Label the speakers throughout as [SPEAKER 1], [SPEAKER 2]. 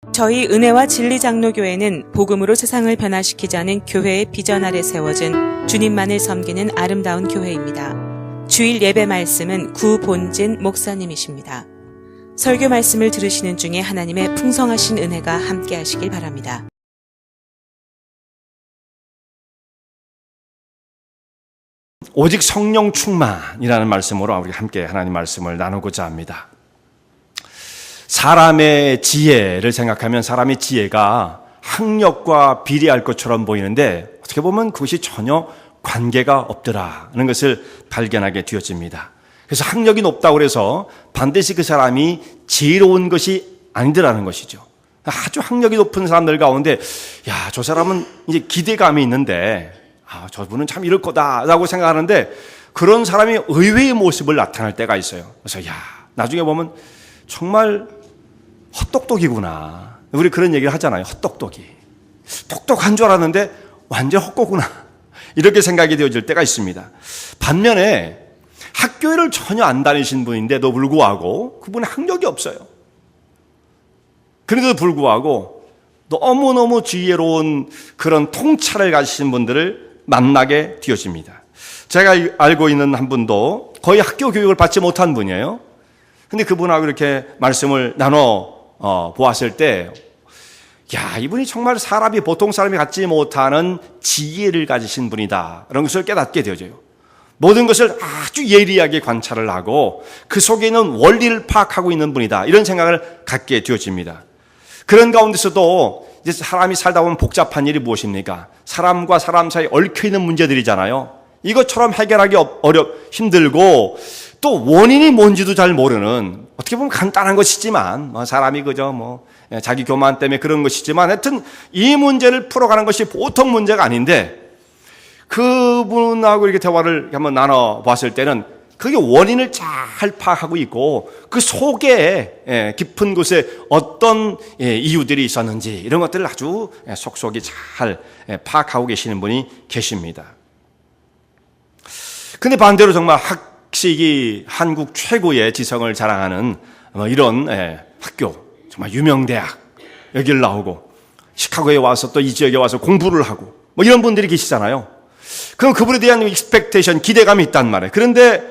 [SPEAKER 1] 저희 은혜와 진리 장로교회는 복음으로 세상을 변화시키자는 교회의 비전 아래 세워진 주님만을 섬기는 아름다운 교회입니다. 주일 예배 말씀은 구본진 목사님이십니다. 설교 말씀을 들으시는 중에 하나님의 풍성하신 은혜가 함께 하시길 바랍니다.
[SPEAKER 2] 오직 성령 충만이라는 말씀으로 우리 함께 하나님 말씀을 나누고자 합니다. 사람의 지혜를 생각하면 사람의 지혜가 학력과 비례할 것처럼 보이는데 어떻게 보면 그것이 전혀 관계가 없더라는 것을 발견하게 되어집니다. 그래서 학력이 높다고 해서 반드시 그 사람이 지혜로운 것이 아니더라는 것이죠. 아주 학력이 높은 사람들 가운데 야, 저 사람은 이제 기대감이 있는데 저분은 참 이럴 거다라고 생각하는데 그런 사람이 의외의 모습을 나타날 때가 있어요. 그래서 나중에 보면 정말 헛똑똑이구나. 우리 그런 얘기를 하잖아요. 헛똑똑이. 똑똑한 줄 알았는데 완전 헛고구나. 이렇게 생각이 되어질 때가 있습니다. 반면에 학교를 전혀 안 다니신 분인데도 불구하고 그분은 학력이 없어요. 그런데도 불구하고 너무너무 지혜로운 그런 통찰을 가지신 분들을 만나게 되어집니다. 제가 알고 있는 한 분도 거의 학교 교육을 받지 못한 분이에요. 근데 그분하고 이렇게 말씀을 나눠 보았을 때, 이분이 정말 보통 사람이 갖지 못하는 지혜를 가지신 분이다. 이런 것을 깨닫게 되어져요. 모든 것을 아주 예리하게 관찰을 하고 그 속에 있는 원리를 파악하고 있는 분이다. 이런 생각을 갖게 되어집니다. 그런 가운데서도 이제 사람이 살다 보면 복잡한 일이 무엇입니까? 사람과 사람 사이에 얽혀있는 문제들이잖아요. 이것처럼 해결하기 힘들고 또 원인이 뭔지도 잘 모르는 어떻게 보면 간단한 것이지만 사람이 그저 자기 교만 때문에 그런 것이지만 하여튼 이 문제를 풀어가는 것이 보통 문제가 아닌데 그분하고 이렇게 대화를 한번 나눠봤을 때는 그게 원인을 잘 파악하고 있고 그 속에 깊은 곳에 어떤 이유들이 있었는지 이런 것들을 아주 속속이 잘 파악하고 계시는 분이 계십니다. 근데 반대로 정말 학식이 한국 최고의 지성을 자랑하는 이런 학교, 정말 유명 대학 여기를 나오고 시카고에 와서 또 이 지역에 와서 공부를 하고 이런 분들이 계시잖아요. 그럼 그분에 대한 익스펙테이션, 기대감이 있단 말이에요. 그런데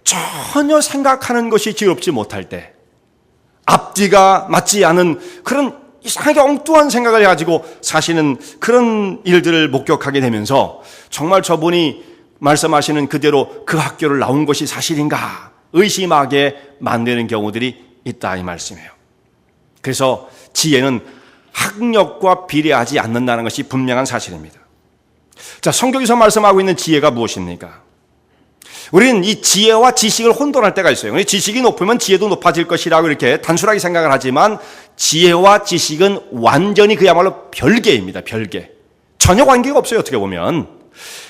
[SPEAKER 2] 전혀 생각하는 것이 지혜롭지 못할 때 앞뒤가 맞지 않은 그런 이상하게 엉뚱한 생각을 가지고 사시는 그런 일들을 목격하게 되면서 정말 저분이 말씀하시는 그대로 그 학교를 나온 것이 사실인가 의심하게 만드는 경우들이 있다 이 말씀이에요. 그래서 지혜는 학력과 비례하지 않는다는 것이 분명한 사실입니다. 자, 성경에서 말씀하고 있는 지혜가 무엇입니까? 우리는 이 지혜와 지식을 혼돈할 때가 있어요. 지식이 높으면 지혜도 높아질 것이라고 이렇게 단순하게 생각을 하지만 지혜와 지식은 완전히 그야말로 별개입니다. 별개. 전혀 관계가 없어요. 어떻게 보면.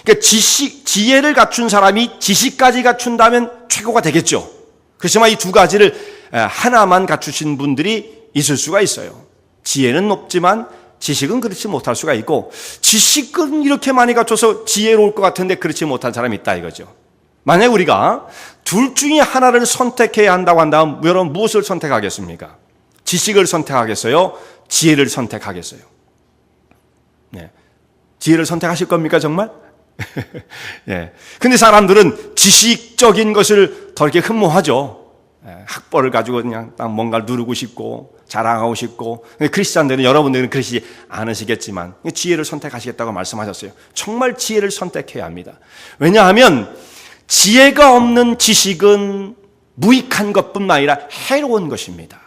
[SPEAKER 2] 그러니까 지혜를 갖춘 사람이 지식까지 갖춘다면 최고가 되겠죠. 그렇지만 이 두 가지를 하나만 갖추신 분들이 있을 수가 있어요. 지혜는 높지만 지식은 그렇지 못할 수가 있고 지식은 이렇게 많이 갖춰서 지혜로울 것 같은데 그렇지 못한 사람이 있다 이거죠. 만약 우리가 둘 중에 하나를 선택해야 한다고 한다면 여러분 무엇을 선택하겠습니까? 지식을 선택하겠어요? 지혜를 선택하겠어요? 네. 지혜를 선택하실 겁니까 정말? 예. 근데 사람들은 지식적인 것을 더 이렇게 흠모하죠. 학벌을 가지고 그냥 딱 뭔가를 누르고 싶고 자랑하고 싶고. 크리스찬들은 여러분들은 그러시지 않으시겠지만 지혜를 선택하시겠다고 말씀하셨어요. 정말 지혜를 선택해야 합니다. 왜냐하면 지혜가 없는 지식은 무익한 것뿐만 아니라 해로운 것입니다.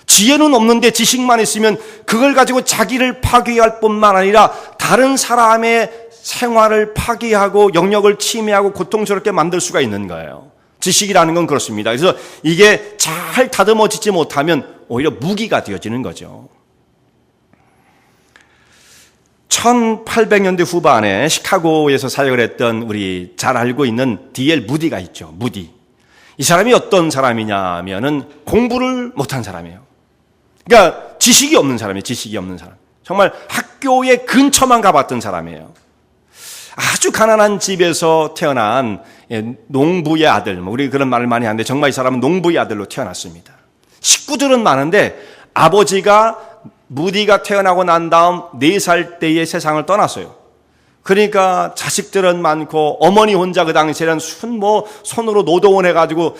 [SPEAKER 2] 지혜는 없는데 지식만 있으면 그걸 가지고 자기를 파괴할 뿐만 아니라 다른 사람의 생활을 파괴하고 영역을 침해하고 고통스럽게 만들 수가 있는 거예요. 지식이라는 건 그렇습니다. 그래서 이게 잘 다듬어지지 못하면 오히려 무기가 되어지는 거죠. 1800년대 후반에 시카고에서 사역을 했던 우리 잘 알고 있는 D.L. 무디가 있죠. 무디. 이 사람이 어떤 사람이냐면은 공부를 못한 사람이에요. 그러니까 지식이 없는 사람이에요. 지식이 없는 사람. 정말 학교의 근처만 가봤던 사람이에요. 아주 가난한 집에서 태어난 농부의 아들. 우리 그런 말을 많이 하는데 정말 이 사람은 농부의 아들로 태어났습니다. 식구들은 많은데 아버지가 무디가 태어나고 난 다음 4살 때의 세상을 떠났어요. 그러니까 자식들은 많고 어머니 혼자 그 당시에는 손으로 노동을 해가지고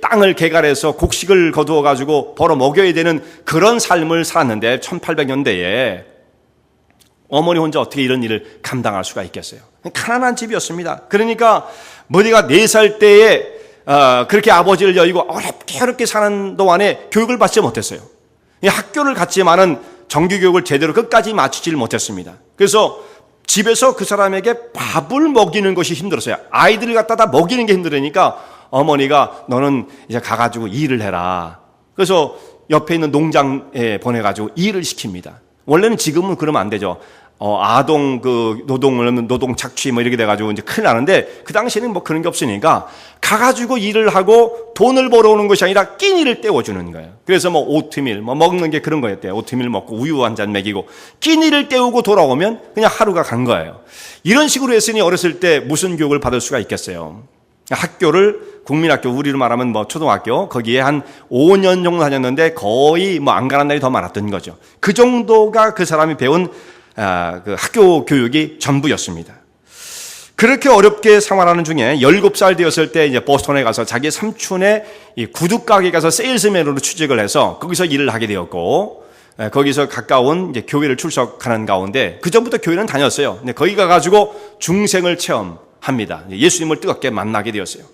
[SPEAKER 2] 땅을 개갈해서 곡식을 거두어가지고 벌어 먹여야 되는 그런 삶을 살았는데 1800년대에 어머니 혼자 어떻게 이런 일을 감당할 수가 있겠어요? 가난한 집이었습니다. 그러니까 무디가 4살 때에 그렇게 아버지를 여의고 어렵게 사는 동안에 교육을 받지 못했어요. 학교를 갔지만은 정규교육을 제대로 끝까지 마치질 못했습니다. 그래서 집에서 그 사람에게 밥을 먹이는 것이 힘들었어요. 아이들을 갖다 다 먹이는 게 힘들으니까 어머니가 너는 이제 가가지고 일을 해라. 그래서 옆에 있는 농장에 보내가지고 일을 시킵니다. 원래는 지금은 그러면 안 되죠. 아동 노동 착취 이렇게 돼가지고 이제 큰일 나는데 그 당시에는 그런 게 없으니까 가가지고 일을 하고 돈을 벌어오는 것이 아니라 끼니를 때워주는 거예요. 그래서 오트밀 먹는 게 그런 거였대요. 오트밀 먹고 우유 한 잔 먹이고 끼니를 때우고 돌아오면 그냥 하루가 간 거예요. 이런 식으로 했으니 어렸을 때 무슨 교육을 받을 수가 있겠어요. 학교를 국민학교 우리로 말하면 초등학교 거기에 한 5년 정도 다녔는데 거의 안 가는 날이 더 많았던 거죠. 그 정도가 그 사람이 배운 그 학교 교육이 전부였습니다. 그렇게 어렵게 생활하는 중에 17살 되었을 때 이제 보스턴에 가서 자기 삼촌의 이 구두 가게 가서 세일스맨으로 취직을 해서 거기서 일을 하게 되었고 거기서 가까운 이제 교회를 출석하는 가운데 그 전부터 교회는 다녔어요. 근데 거기 가가지고 중생을 체험합니다. 예수님을 뜨겁게 만나게 되었어요.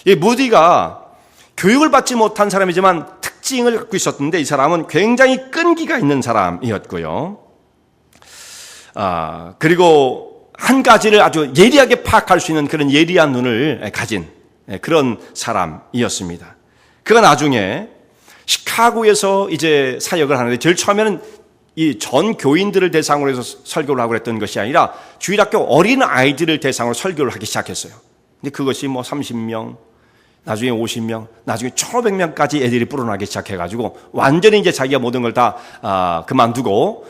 [SPEAKER 2] 이 무디가 교육을 받지 못한 사람이지만 특징을 갖고 있었는데 이 사람은 굉장히 끈기가 있는 사람이었고요. 그리고 한 가지를 아주 예리하게 파악할 수 있는 그런 예리한 눈을 가진 그런 사람이었습니다. 그가 나중에 시카고에서 이제 사역을 하는데 제일 처음에는 이 전 교인들을 대상으로 해서 설교를 하고 그랬던 것이 아니라 주일학교 어린 아이들을 대상으로 설교를 하기 시작했어요. 근데 그것이 30명, 나중에 50명, 나중에 1,500명까지 애들이 불어나기 시작해가지고 완전히 이제 자기가 모든 걸 다 그만두고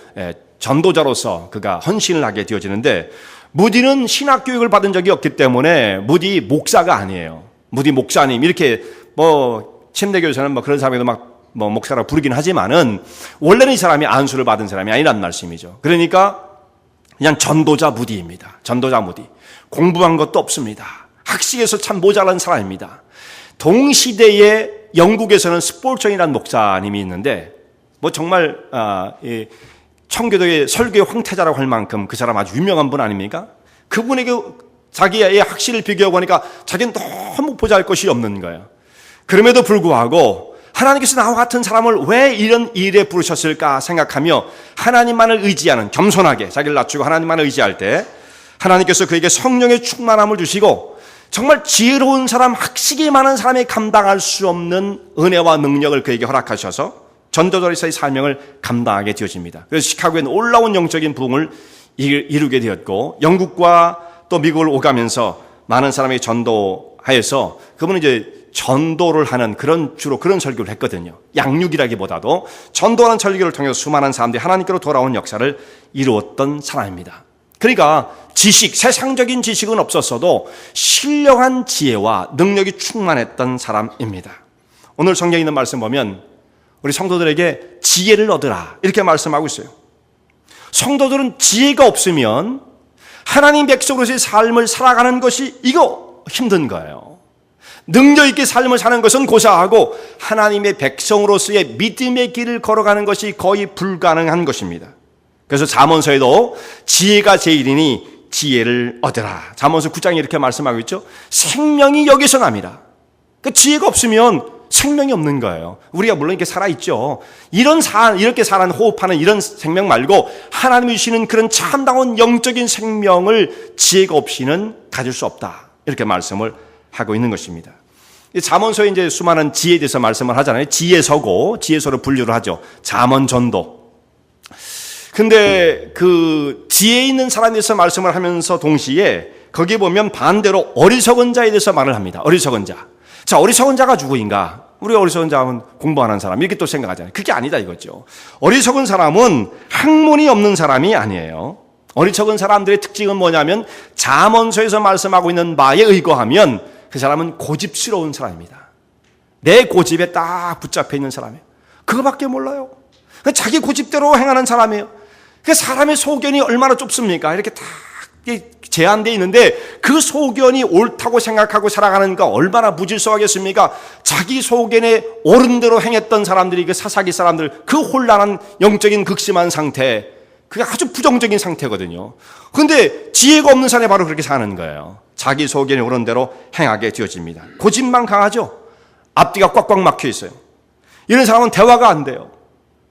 [SPEAKER 2] 전도자로서 그가 헌신을 하게 되어지는데 무디는 신학 교육을 받은 적이 없기 때문에 무디 목사가 아니에요. 무디 목사님 이렇게 침례교에서는 그런 사람에도 목사라고 부르긴 하지만은 원래는 이 사람이 안수를 받은 사람이 아니란 말씀이죠. 그러니까 그냥 전도자 무디입니다. 전도자 무디. 공부한 것도 없습니다. 학식에서 참 모자란 사람입니다. 동시대에 영국에서는 스폴전이라는 목사님이 있는데 정말 청교도의 설교의 황태자라고 할 만큼 그 사람 아주 유명한 분 아닙니까? 그분에게 자기의 학식을 비교하고 하니까 자기는 너무 보잘 것이 없는 거예요. 그럼에도 불구하고 하나님께서 나와 같은 사람을 왜 이런 일에 부르셨을까 생각하며 하나님만을 의지하는 겸손하게 자기를 낮추고 하나님만을 의지할 때 하나님께서 그에게 성령의 충만함을 주시고 정말 지혜로운 사람, 학식이 많은 사람이 감당할 수 없는 은혜와 능력을 그에게 허락하셔서 전도자로서의 사명을 감당하게 되어집니다. 그래서 시카고에 놀라운 영적인 부흥을 이루게 되었고 영국과 또 미국을 오가면서 많은 사람에게 전도하여서 그분은 이제 전도를 하는 주로 그런 설교를 했거든요. 양육이라기보다도 전도하는 설교를 통해서 수많은 사람들이 하나님께로 돌아온 역사를 이루었던 사람입니다. 그러니까 세상적인 지식은 없었어도 신령한 지혜와 능력이 충만했던 사람입니다. 오늘 성경에 있는 말씀 보면 우리 성도들에게 지혜를 얻으라 이렇게 말씀하고 있어요. 성도들은 지혜가 없으면 하나님 백성으로서의 삶을 살아가는 것이 이거 힘든 거예요. 능력 있게 삶을 사는 것은 고사하고 하나님의 백성으로서의 믿음의 길을 걸어가는 것이 거의 불가능한 것입니다. 그래서 잠언서에도 지혜가 제일이니 지혜를 얻으라. 잠언서 9장에 이렇게 말씀하고 있죠. 생명이 여기서 납니다. 그 지혜가 없으면 생명이 없는 거예요. 우리가 물론 이렇게 살아있죠. 이렇게 살아는 호흡하는 이런 생명 말고 하나님이 주시는 그런 참다운 영적인 생명을 지혜가 없이는 가질 수 없다. 이렇게 말씀을 하고 있는 것입니다. 잠언서에 이제 수많은 지혜에 대해서 말씀을 하잖아요. 지혜서고 지혜서로 분류를 하죠. 잠언 전도. 근데 그 지혜 있는 사람에 대해서 말씀을 하면서 동시에 거기에 보면 반대로 어리석은 자에 대해서 말을 합니다. 어리석은 자. 자, 어리석은 자가 누구인가? 우리 어리석은 자는 공부하는 사람 이렇게 또 생각하잖아요. 그게 아니다 이거죠. 어리석은 사람은 학문이 없는 사람이 아니에요. 어리석은 사람들의 특징은 뭐냐면 잠언서에서 말씀하고 있는 바에 의거하면 그 사람은 고집스러운 사람입니다. 내 고집에 딱 붙잡혀 있는 사람이에요. 그거밖에 몰라요. 자기 고집대로 행하는 사람이에요. 그 사람의 소견이 얼마나 좁습니까? 이렇게 다 제한되어 있는데 그 소견이 옳다고 생각하고 살아가는 거 얼마나 무질서하겠습니까? 자기 소견에 옳은 대로 행했던 사람들이 그 사사기 사람들, 그 혼란한 영적인 극심한 상태, 그게 아주 부정적인 상태거든요. 그런데 지혜가 없는 사람이 바로 그렇게 사는 거예요. 자기 소견에 옳은 대로 행하게 되어집니다. 고집만 강하죠. 앞뒤가 꽉꽉 막혀 있어요. 이런 사람은 대화가 안 돼요.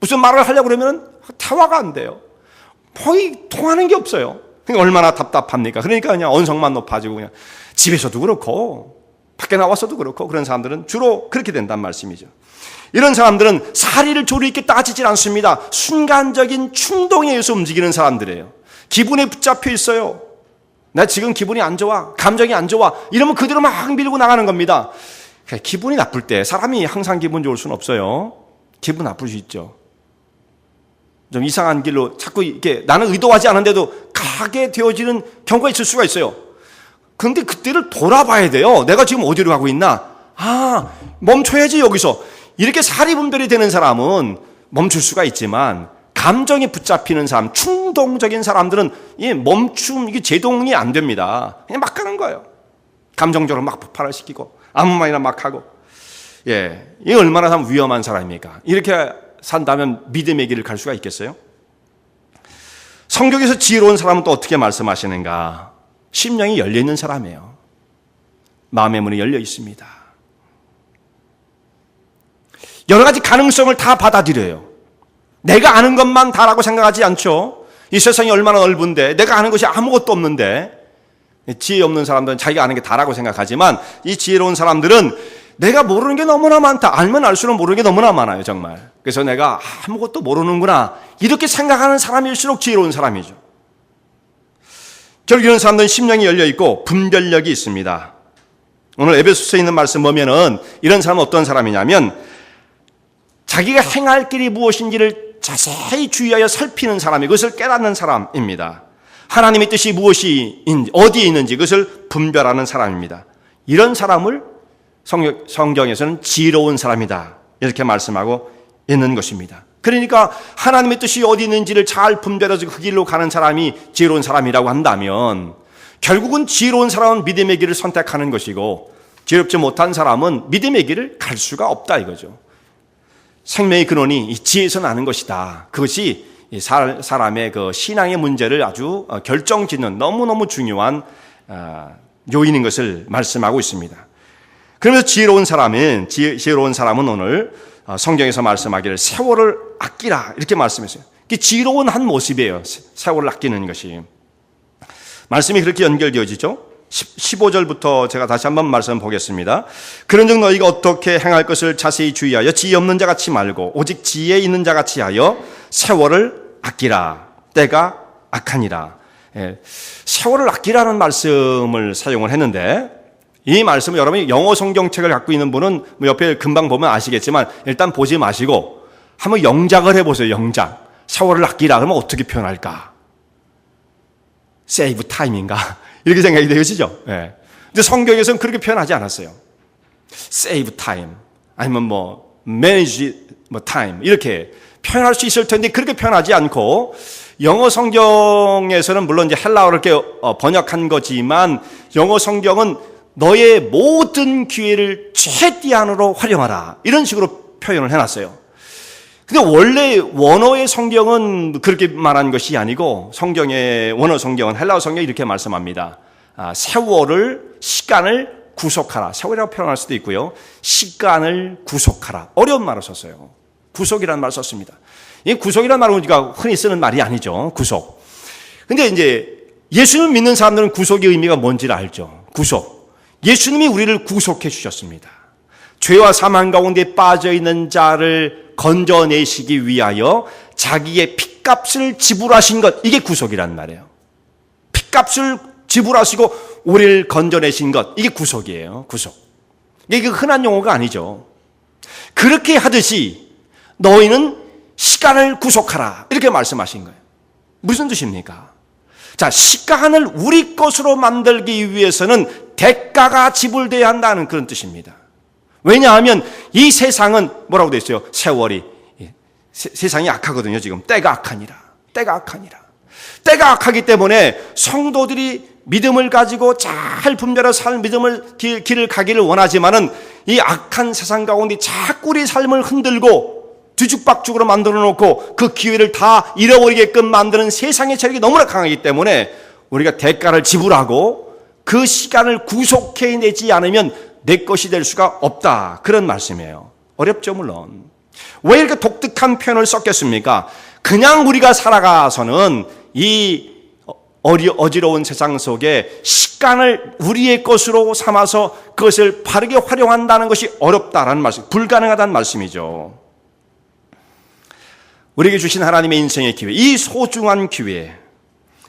[SPEAKER 2] 무슨 말을 하려고 그러면 대화가 안 돼요. 거의 통하는 게 없어요. 그러니까 얼마나 답답합니까? 그러니까 그냥 언성만 높아지고 그냥 집에서도 그렇고 밖에 나와서도 그렇고 그런 사람들은 주로 그렇게 된단 말씀이죠. 이런 사람들은 사리를 조리 있게 따지질 않습니다. 순간적인 충동에 의해서 움직이는 사람들이에요. 기분에 붙잡혀 있어요. 나 지금 기분이 안 좋아. 감정이 안 좋아. 이러면 그대로 막 밀고 나가는 겁니다. 기분이 나쁠 때 사람이 항상 기분 좋을 수는 없어요. 기분 나쁠 수 있죠. 좀 이상한 길로 자꾸 이렇게 나는 의도하지 않은데도 가게 되어지는 경우가 있을 수가 있어요. 그런데 그때를 돌아봐야 돼요. 내가 지금 어디로 가고 있나? 멈춰야지 여기서. 이렇게 사리분별이 되는 사람은 멈출 수가 있지만 감정이 붙잡히는 사람, 충동적인 사람들은 이게 제동이 안 됩니다. 그냥 막 가는 거예요. 감정적으로 막 폭발을 시키고 아무 말이나 막 하고. 이게 얼마나 참 위험한 사람입니까? 이렇게 산다면 믿음의 길을 갈 수가 있겠어요? 성경에서 지혜로운 사람은 또 어떻게 말씀하시는가? 심령이 열려있는 사람이에요. 마음의 문이 열려 있습니다. 여러 가지 가능성을 다 받아들여요. 내가 아는 것만 다라고 생각하지 않죠. 이 세상이 얼마나 넓은데 내가 아는 것이 아무것도 없는데, 지혜 없는 사람들은 자기가 아는 게 다라고 생각하지만 이 지혜로운 사람들은 내가 모르는 게 너무나 많다. 알면 알수록 모르는 게 너무나 많아요, 정말. 그래서 내가 아무것도 모르는구나 이렇게 생각하는 사람일수록 지혜로운 사람이죠. 결국 이런 사람들은 심령이 열려있고 분별력이 있습니다. 오늘 에베소서에 있는 말씀 보면은 이런 사람은 어떤 사람이냐면 자기가 행할 길이 무엇인지를 자세히 주의하여 살피는 사람이, 그것을 깨닫는 사람입니다. 하나님의 뜻이 무엇이 어디에 있는지 그것을 분별하는 사람입니다. 이런 사람을 성경에서는 지혜로운 사람이다 이렇게 말씀하고 있는 것입니다. 그러니까 하나님의 뜻이 어디 있는지를 잘 분별해서 그 길로 가는 사람이 지혜로운 사람이라고 한다면 결국은 지혜로운 사람은 믿음의 길을 선택하는 것이고 지혜롭지 못한 사람은 믿음의 길을 갈 수가 없다 이거죠. 생명의 근원이 이 지혜에서 나는 것이다. 그것이 사람의 그 신앙의 문제를 아주 결정짓는 너무너무 중요한 요인인 것을 말씀하고 있습니다. 그러면서 지혜로운 사람은 오늘 성경에서 말씀하기를 세월을 아끼라 이렇게 말씀했어요. 이게 지혜로운 한 모습이에요. 세월을 아끼는 것이. 말씀이 그렇게 연결되어지죠. 15절부터 제가 다시 한번 말씀 보겠습니다. 그런즉 너희가 어떻게 행할 것을 자세히 주의하여 지혜 없는 자 같이 말고 오직 지혜 있는 자 같이 하여 세월을 아끼라. 때가 악하니라. 세월을 아끼라는 말씀을 사용을 했는데 이 말씀을 여러분이 영어 성경책을 갖고 있는 분은 옆에 금방 보면 아시겠지만 일단 보지 마시고 한번 영작을 해보세요. 영작. 세월을 아끼라 그러면 어떻게 표현할까? save time인가? 이렇게 생각이 되시죠? 근데 성경에서는 그렇게 표현하지 않았어요. save time 아니면 manage time 이렇게 표현할 수 있을 텐데 그렇게 표현하지 않고 영어 성경에서는 물론 이제 헬라어를 이렇게 번역한 거지만 영어 성경은 너의 모든 기회를 최대한으로 활용하라 이런 식으로 표현을 해놨어요. 근데 원래 원어의 성경은 그렇게 말한 것이 아니고 성경의 원어 성경은 헬라어 성경이 이렇게 말씀합니다. 세월을 시간을 구속하라. 세월이라고 표현할 수도 있고요. 시간을 구속하라. 어려운 말을 썼어요. 구속이라는 말을 썼습니다. 이 구속이라는 말은 우리가 흔히 쓰는 말이 아니죠. 구속. 근데 이제 예수님 믿는 사람들은 구속의 의미가 뭔지를 알죠. 구속. 예수님이 우리를 구속해 주셨습니다. 죄와 사망 가운데 빠져있는 자를 건져내시기 위하여 자기의 핏값을 지불하신 것, 이게 구속이란 말이에요. 핏값을 지불하시고 우리를 건져내신 것, 이게 구속이에요. 구속. 이게 흔한 용어가 아니죠. 그렇게 하듯이 너희는 시간을 구속하라 이렇게 말씀하신 거예요. 무슨 뜻입니까? 자, 시간을 우리 것으로 만들기 위해서는 대가가 지불돼야 한다는 그런 뜻입니다. 왜냐하면 이 세상은 뭐라고 되어 있어요? 세월이 세상이 악하거든요. 지금 때가 악하니라. 때가 악하니라. 때가 악하기 때문에 성도들이 믿음을 가지고 잘 분별해서 믿음을 길을 가기를 원하지만은 이 악한 세상 가운데 자꾸 우리 삶을 흔들고 뒤죽박죽으로 만들어 놓고 그 기회를 다 잃어버리게끔 만드는 세상의 세력이 너무나 강하기 때문에 우리가 대가를 지불하고 그 시간을 구속해내지 않으면 내 것이 될 수가 없다. 그런 말씀이에요. 어렵죠, 물론. 왜 이렇게 독특한 표현을 썼겠습니까? 그냥 우리가 살아가서는 이 어지러운 세상 속에 시간을 우리의 것으로 삼아서 그것을 바르게 활용한다는 것이 어렵다라는 말씀, 불가능하다는 말씀이죠. 우리에게 주신 하나님의 인생의 기회, 이 소중한 기회,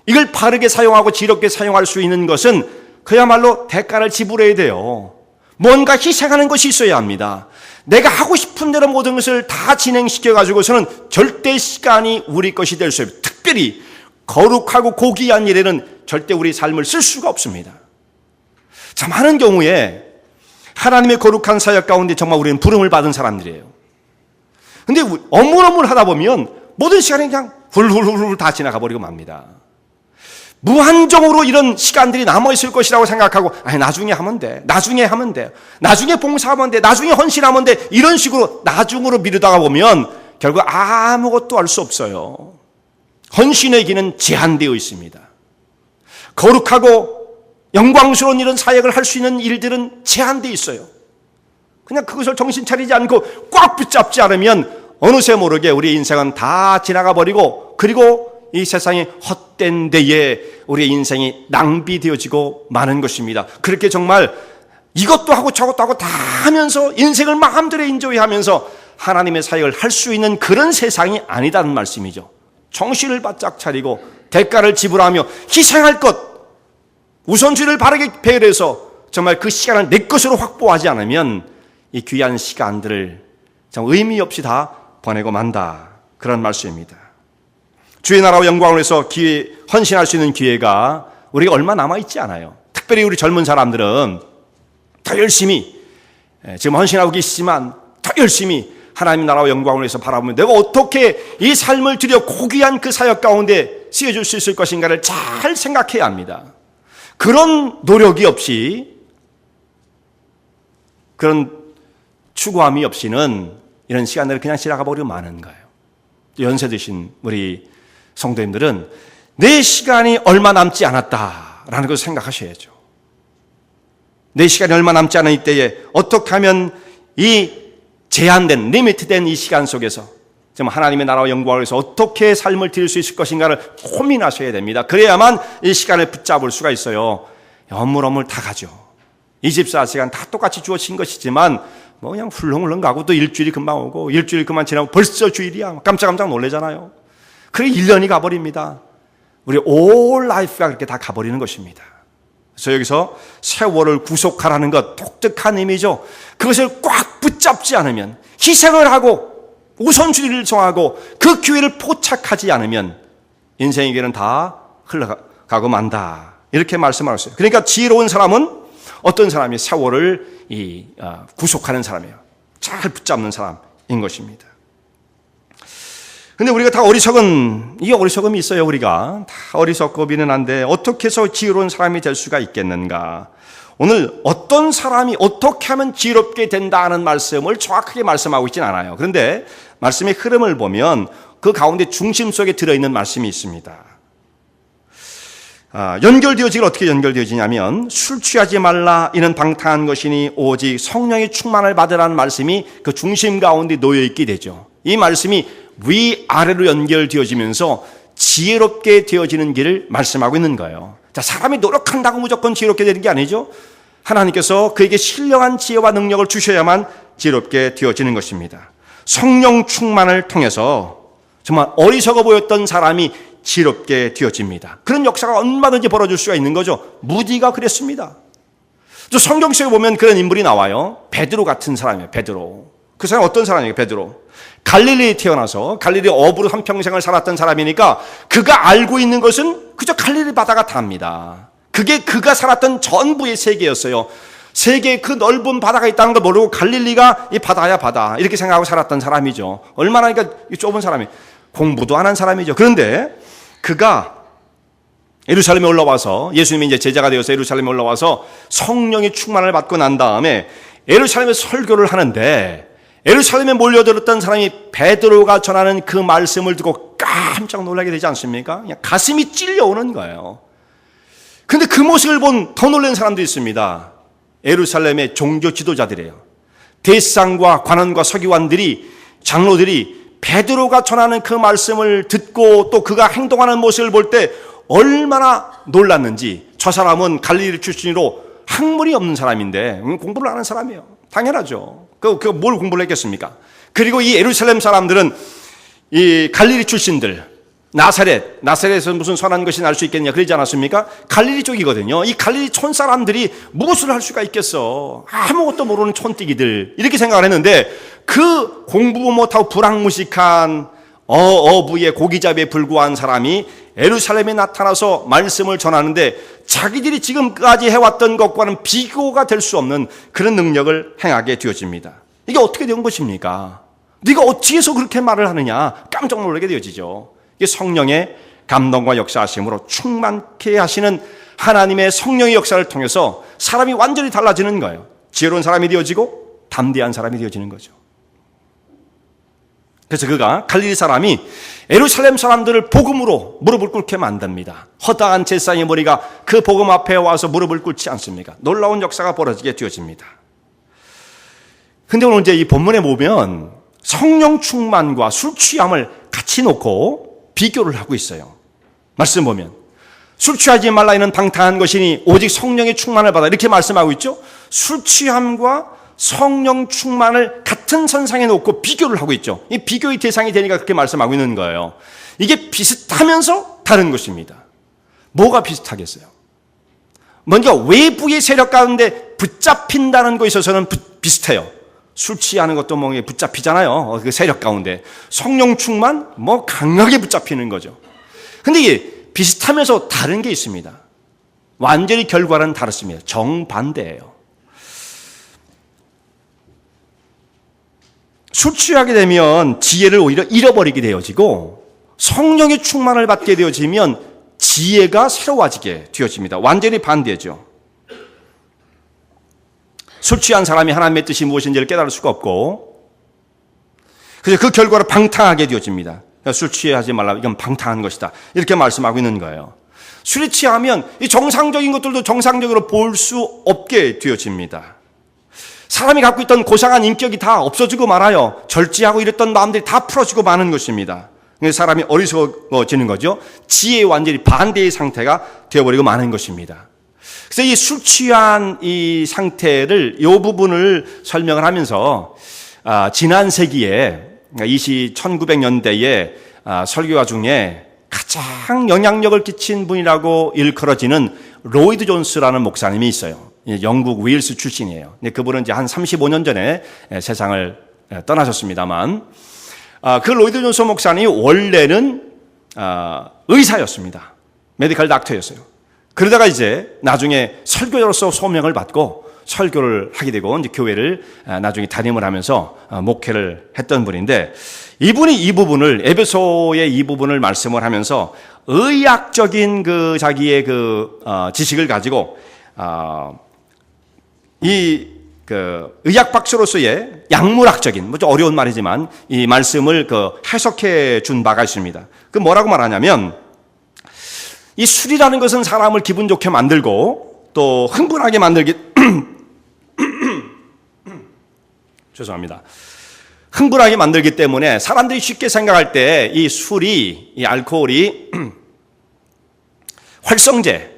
[SPEAKER 2] 이걸 바르게 사용하고 지혜롭게 사용할 수 있는 것은 그야말로 대가를 지불해야 돼요. 뭔가 희생하는 것이 있어야 합니다. 내가 하고 싶은 대로 모든 것을 다 진행시켜가지고서는 절대 시간이 우리 것이 될 수 없어요. 특별히 거룩하고 고귀한 일에는 절대 우리 삶을 쓸 수가 없습니다. 자, 많은 경우에 하나님의 거룩한 사역 가운데 정말 우리는 부름을 받은 사람들이에요. 근데 어물어물 하다 보면 모든 시간이 그냥 훌훌훌훌 다 지나가 버리고 맙니다. 무한정으로 이런 시간들이 남아있을 것이라고 생각하고, 아니, 나중에 하면 돼. 나중에 하면 돼. 나중에 봉사하면 돼. 나중에 헌신하면 돼. 이런 식으로 나중으로 미루다가 보면 결국 아무것도 할 수 없어요. 헌신의 길은 제한되어 있습니다. 거룩하고 영광스러운 이런 사역을 할 수 있는 일들은 제한되어 있어요. 그냥 그것을 정신 차리지 않고 꽉 붙잡지 않으면 어느새 모르게 우리 인생은 다 지나가 버리고, 그리고 이 세상의 헛된 데에 우리의 인생이 낭비되어지고 마는 것입니다. 그렇게 정말 이것도 하고 저것도 하고 다 하면서 인생을 마음대로 인조이하면서 하나님의 사역을 할 수 있는 그런 세상이 아니다는 말씀이죠. 정신을 바짝 차리고 대가를 지불하며 희생할 것, 우선순위를 바르게 배열해서 정말 그 시간을 내 것으로 확보하지 않으면 이 귀한 시간들을 정말 의미 없이 다 보내고 만다. 그런 말씀입니다. 주의 나라와 영광을 위해서 헌신할 수 있는 기회가 우리가 얼마 남아있지 않아요. 특별히 우리 젊은 사람들은 더 열심히, 지금 헌신하고 계시지만 더 열심히 하나님 나라와 영광을 위해서 바라보면 내가 어떻게 이 삶을 들여 고귀한 그 사역 가운데 쓰여줄 수 있을 것인가를 잘 생각해야 합니다. 그런 노력이 없이, 그런 추구함이 없이는 이런 시간들을 그냥 지나가 버리고 마는 거예요. 연세 드신 우리 성도님들은 내 시간이 얼마 남지 않았다라는 것을 생각하셔야죠. 내 시간이 얼마 남지 않은 이때에 어떻게 하면 이 제한된, 리미트된 이 시간 속에서 정말 하나님의 나라와 영광을 위해서 어떻게 삶을 드릴 수 있을 것인가를 고민하셔야 됩니다. 그래야만 이 시간을 붙잡을 수가 있어요. 어물어물 다 가죠. 24시간 다 똑같이 주어진 것이지만 뭐 그냥 훌렁훌렁 가고 또 일주일이 금방 오고 일주일 그만 지나고 벌써 주일이야. 깜짝깜짝 놀래잖아요. 그래 1년이 가버립니다. 우리 올 라이프가 그렇게 다 가버리는 것입니다. 그래서 여기서 세월을 구속하라는 것, 독특한 의미죠. 그것을 꽉 붙잡지 않으면, 희생을 하고 우선순위를 정하고 그 기회를 포착하지 않으면 인생의 길은 다 흘러가고 만다. 이렇게 말씀하셨어요. 그러니까 지혜로운 사람은 어떤 사람이 세월을 구속하는 사람이에요. 잘 붙잡는 사람인 것입니다. 근데 우리가 다 이게 어리석음이 있어요, 우리가. 다 어리석고비는 한데, 어떻게 해서 지혜로운 사람이 될 수가 있겠는가? 오늘 어떤 사람이 어떻게 하면 지혜롭게 된다는 말씀을 정확하게 말씀하고 있진 않아요. 그런데 말씀의 흐름을 보면 그 가운데 중심 속에 들어있는 말씀이 있습니다. 연결되어지기를 어떻게 연결되어지냐면, 술 취하지 말라, 이는 방탕한 것이니 오직 성령의 충만을 받으라는 말씀이 그 중심 가운데 놓여있게 되죠. 이 말씀이 위아래로 연결되어지면서 지혜롭게 되어지는 길을 말씀하고 있는 거예요. 자, 사람이 노력한다고 무조건 지혜롭게 되는 게 아니죠. 하나님께서 그에게 신령한 지혜와 능력을 주셔야만 지혜롭게 되어지는 것입니다. 성령 충만을 통해서 정말 어리석어 보였던 사람이 지혜롭게 되어집니다. 그런 역사가 얼마든지 벌어질 수가 있는 거죠. 무디가 그랬습니다. 또 성경 속에 보면 그런 인물이 나와요. 베드로 같은 사람이에요. 베드로. 그 사람이 어떤 사람이에요? 베드로. 갈릴리에 태어나서 갈릴리 어부로 한평생을 살았던 사람이니까 그가 알고 있는 것은 그저 갈릴리 바다가 답니다. 그게 그가 살았던 전부의 세계였어요. 세계에 그 넓은 바다가 있다는 걸 모르고 갈릴리가 이 바다야 바다 이렇게 생각하고 살았던 사람이죠. 얼마나 그러니까 좁은 사람이, 공부도 안 한 사람이죠. 그런데 그가 예루살렘에 올라와서, 예수님이 이제 제자가 되어서 예루살렘에 올라와서 성령의 충만을 받고 난 다음에 예루살렘에 설교를 하는데, 예루살렘에 몰려들었던 사람이 베드로가 전하는 그 말씀을 듣고 깜짝 놀라게 되지 않습니까? 그냥 가슴이 찔려오는 거예요. 근데 그 모습을 본 더 놀란 사람도 있습니다. 예루살렘의 종교 지도자들이에요. 대상과 관원과 서기관들이, 장로들이 베드로가 전하는 그 말씀을 듣고 또 그가 행동하는 모습을 볼 때 얼마나 놀랐는지. 저 사람은 갈릴리 출신으로 학문이 없는 사람인데 공부를 안 하는 사람이에요. 당연하죠. 뭘 공부를 했겠습니까? 그리고 이 예루살렘 사람들은 이 갈릴리 출신들, 나사렛에서 무슨 선한 것이 날 수 있겠냐 그러지 않았습니까? 갈릴리 쪽이거든요. 이 갈릴리 촌 사람들이 무엇을 할 수가 있겠어? 아무것도 모르는 촌띠기들 이렇게 생각을 했는데, 그 공부 못하고 불황무식한 어부의 고기잡이에 불과한 사람이 예루살렘에 나타나서 말씀을 전하는데 자기들이 지금까지 해왔던 것과는 비교가 될 수 없는 그런 능력을 행하게 되어집니다. 이게 어떻게 된 것입니까? 네가 어찌 해서 그렇게 말을 하느냐 깜짝 놀라게 되어지죠. 이게 성령의 감동과 역사하심으로 충만케 하시는 하나님의 성령의 역사를 통해서 사람이 완전히 달라지는 거예요. 지혜로운 사람이 되어지고 담대한 사람이 되어지는 거죠. 그래서 그가 갈릴리 사람이 예루살렘 사람들을 복음으로 무릎을 꿇게 만듭니다. 허다한 제사장의 머리가 그 복음 앞에 와서 무릎을 꿇지 않습니까? 놀라운 역사가 벌어지게 되어집니다. 근데 오늘 이제 이 본문에 보면 성령 충만과 술 취함을 같이 놓고 비교를 하고 있어요. 말씀 보면 술 취하지 말라 이는 방탕한 것이니 오직 성령의 충만을 받아 이렇게 말씀하고 있죠. 술 취함과 성령 충만을 같은 선상에 놓고 비교를 하고 있죠. 이 비교의 대상이 되니까 그렇게 말씀하고 있는 거예요. 이게 비슷하면서 다른 것입니다. 뭐가 비슷하겠어요? 먼저 외부의 세력 가운데 붙잡힌다는 것에 있어서는 비슷해요. 술 취하는 것도 뭐 붙잡히잖아요. 그 세력 가운데. 성령 충만? 뭐 강하게 붙잡히는 거죠. 근데 이게 비슷하면서 다른 게 있습니다. 완전히 결과는 다릅니다. 정반대예요. 술 취하게 되면 지혜를 오히려 잃어버리게 되어지고, 성령의 충만을 받게 되어지면 지혜가 새로워지게 되어집니다. 완전히 반대죠. 술 취한 사람이 하나님의 뜻이 무엇인지를 깨달을 수가 없고, 그래서 그 결과로 방탕하게 되어집니다. 술 취하지 말라, 이건 방탕한 것이다 이렇게 말씀하고 있는 거예요. 술에 취하면 이 정상적인 것들도 정상적으로 볼 수 없게 되어집니다. 사람이 갖고 있던 고상한 인격이 다 없어지고 말아요. 절제하고 이랬던 마음들이 다 풀어지고 마는 것입니다. 사람이 어리석어지는 거죠. 지혜에 완전히 반대의 상태가 되어버리고 마는 것입니다. 그래서 이 술 취한 이 상태를, 이 부분을 설명을 하면서 지난 세기에 1900년대에 설교가 중에 가장 영향력을 끼친 분이라고 일컬어지는 로이드 존스라는 목사님이 있어요. 영국 웨일스 출신이에요. 근데 그분은 이제 한 35년 전에 세상을 떠나셨습니다만, 그 로이드 존스 목사님이 원래는 의사였습니다. 메디컬 닥터였어요. 그러다가 이제 나중에 설교자로서 소명을 받고 설교를 하게 되고 이제 교회를 나중에 담임을 하면서 목회를 했던 분인데, 이분이 이 부분을, 에베소의 이 부분을 말씀을 하면서 의학적인 그 자기의 그 지식을 가지고 이 그 의학 박사로서의 약물학적인, 뭐 좀 어려운 말이지만 이 말씀을 그 해석해 준 바가 있습니다. 그 뭐라고 말하냐면, 이 술이라는 것은 사람을 기분 좋게 만들고 또 흥분하게 만들기 죄송합니다. 흥분하게 만들기 때문에 사람들이 쉽게 생각할 때 이 술이, 이 알코올이 활성제,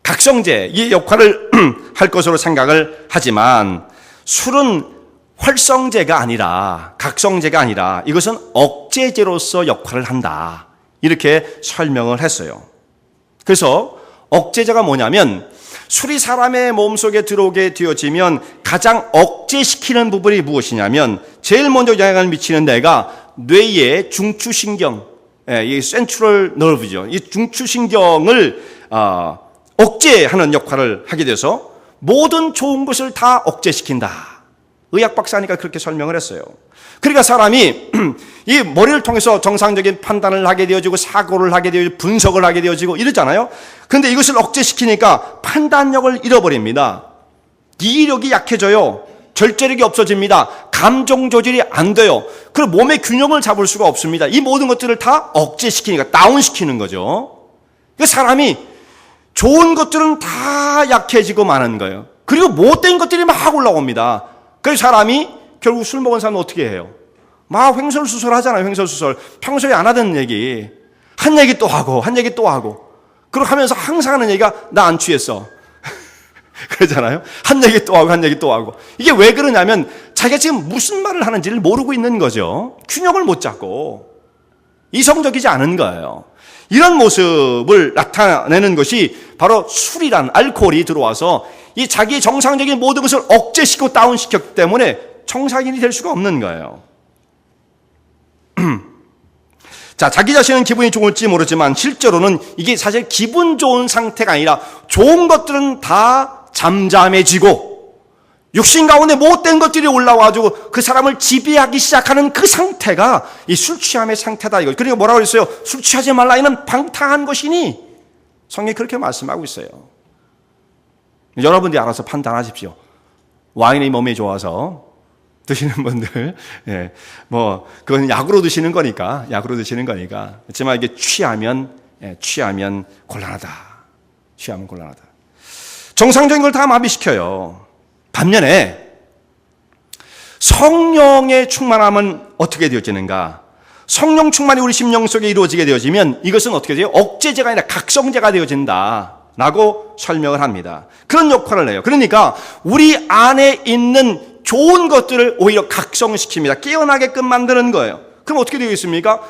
[SPEAKER 2] 각성제 이 역할을 할 것으로 생각을 하지만, 술은 활성제가 아니라, 각성제가 아니라 이것은 억제제로서 역할을 한다 이렇게 설명을 했어요. 그래서 억제제가 뭐냐면, 술이 사람의 몸속에 들어오게 되어지면 가장 억제시키는 부분이 무엇이냐면, 제일 먼저 영향을 미치는 데가 뇌의 중추신경, 이 센트럴 너브죠. 이 중추신경을 억제하는 역할을 하게 돼서 모든 좋은 것을 다 억제시킨다. 의학 박사니까 그렇게 설명을 했어요. 그러니까 사람이 이 머리를 통해서 정상적인 판단을 하게 되어지고 사고를 하게 되어지고 분석을 하게 되어지고 이러잖아요. 그런데 이것을 억제시키니까 판단력을 잃어버립니다. 이의력이 약해져요. 절제력이 없어집니다. 감정 조절이 안 돼요. 그리고 몸의 균형을 잡을 수가 없습니다. 이 모든 것들을 다 억제시키니까 다운시키는 거죠. 그 사람이 좋은 것들은 다 약해지고 마는 거예요. 그리고 못된 것들이 막 올라옵니다. 그래서 사람이 결국 술 먹은 사람은 어떻게 해요? 막 횡설수설 하잖아요. 횡설수설. 평소에 안 하던 얘기. 한 얘기 또 하고 한 얘기 또 하고. 그렇게 하면서 항상 하는 얘기가 나 안 취했어. 그러잖아요. 한 얘기 또 하고 한 얘기 또 하고. 이게 왜 그러냐면 자기가 지금 무슨 말을 하는지를 모르고 있는 거죠. 균형을 못 잡고. 이성적이지 않은 거예요. 이런 모습을 나타내는 것이 바로 술이란 알코올이 들어와서 이 자기의 정상적인 모든 것을 억제시키고 다운시켰기 때문에 정상인이 될 수가 없는 거예요. 자, 자기 자신은 기분이 좋을지 모르지만 실제로는 이게 사실 기분 좋은 상태가 아니라 좋은 것들은 다 잠잠해지고 육신 가운데 못된 것들이 올라와가지고 그 사람을 지배하기 시작하는 그 상태가 이 술 취함의 상태다. 이거. 그러니까 뭐라고 했어요? 술 취하지 말라. 이는 방탕한 것이니. 성경이 그렇게 말씀하고 있어요. 여러분들이 알아서 판단하십시오. 와인이 몸에 좋아서 드시는 분들, 예, 그건 약으로 드시는 거니까, 그렇지만 이게 취하면 곤란하다. 취하면 곤란하다. 정상적인 걸 다 마비시켜요. 반면에 성령의 충만함은 어떻게 되어지는가? 성령 충만이 우리 심령 속에 이루어지게 되어지면 이것은 어떻게 돼요? 억제제가 아니라 각성제가 되어진다. 라고 설명을 합니다. 그런 역할을 해요. 그러니까 우리 안에 있는 좋은 것들을 오히려 각성시킵니다. 깨어나게끔 만드는 거예요. 그럼 어떻게 되겠습니까?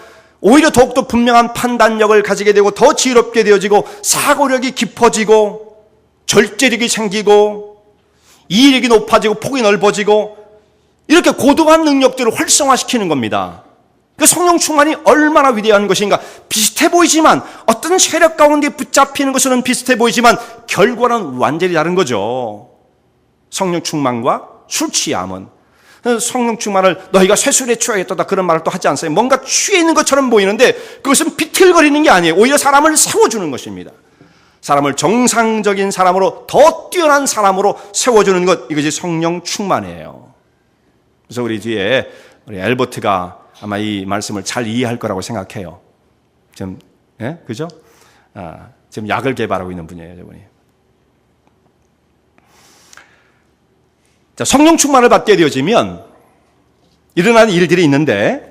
[SPEAKER 2] 오히려 더욱더 분명한 판단력을 가지게 되고 더 지혜롭게 되어지고 사고력이 깊어지고 절제력이 생기고 이의력이 높아지고 폭이 넓어지고 이렇게 고도한 능력들을 활성화시키는 겁니다. 그 성령 충만이 얼마나 위대한 것인가. 비슷해 보이지만 어떤 세력 가운데 붙잡히는 것은 비슷해 보이지만 결과는 완전히 다른 거죠. 성령 충만과 술 취함은. 성령 충만을 너희가 쇠술에 취하였다 그런 말을 또 하지 않어요. 뭔가 취해 있는 것처럼 보이는데 그것은 비틀거리는 게 아니에요. 오히려 사람을 세워주는 것입니다. 사람을 정상적인 사람으로 더 뛰어난 사람으로 세워주는 것, 이것이 성령 충만이에요. 그래서 우리 뒤에 우리 엘버트가 아마 이 말씀을 잘 이해할 거라고 생각해요. 지금, 예? 그죠? 지금 약을 개발하고 있는 분이에요, 저분이. 자, 성령 충만을 받게 되어지면 일어나는 일들이 있는데,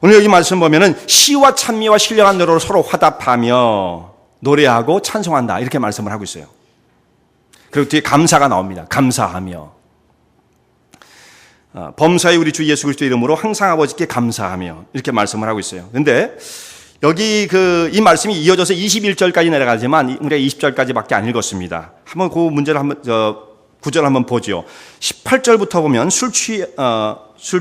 [SPEAKER 2] 오늘 여기 말씀 보면은 시와 찬미와 신령한 노래로 서로 화답하며 노래하고 찬송한다. 이렇게 말씀을 하고 있어요. 그리고 뒤에 감사가 나옵니다. 감사하며. 범사의 우리 주 예수 그리스도 이름으로 항상 아버지께 감사하며 이렇게 말씀을 하고 있어요. 근데 여기 이 말씀이 이어져서 21절까지 내려가지만 우리가 20절까지밖에 안 읽었습니다. 한번 그 문제를 구절 한번 보죠. 18절부터 보면 술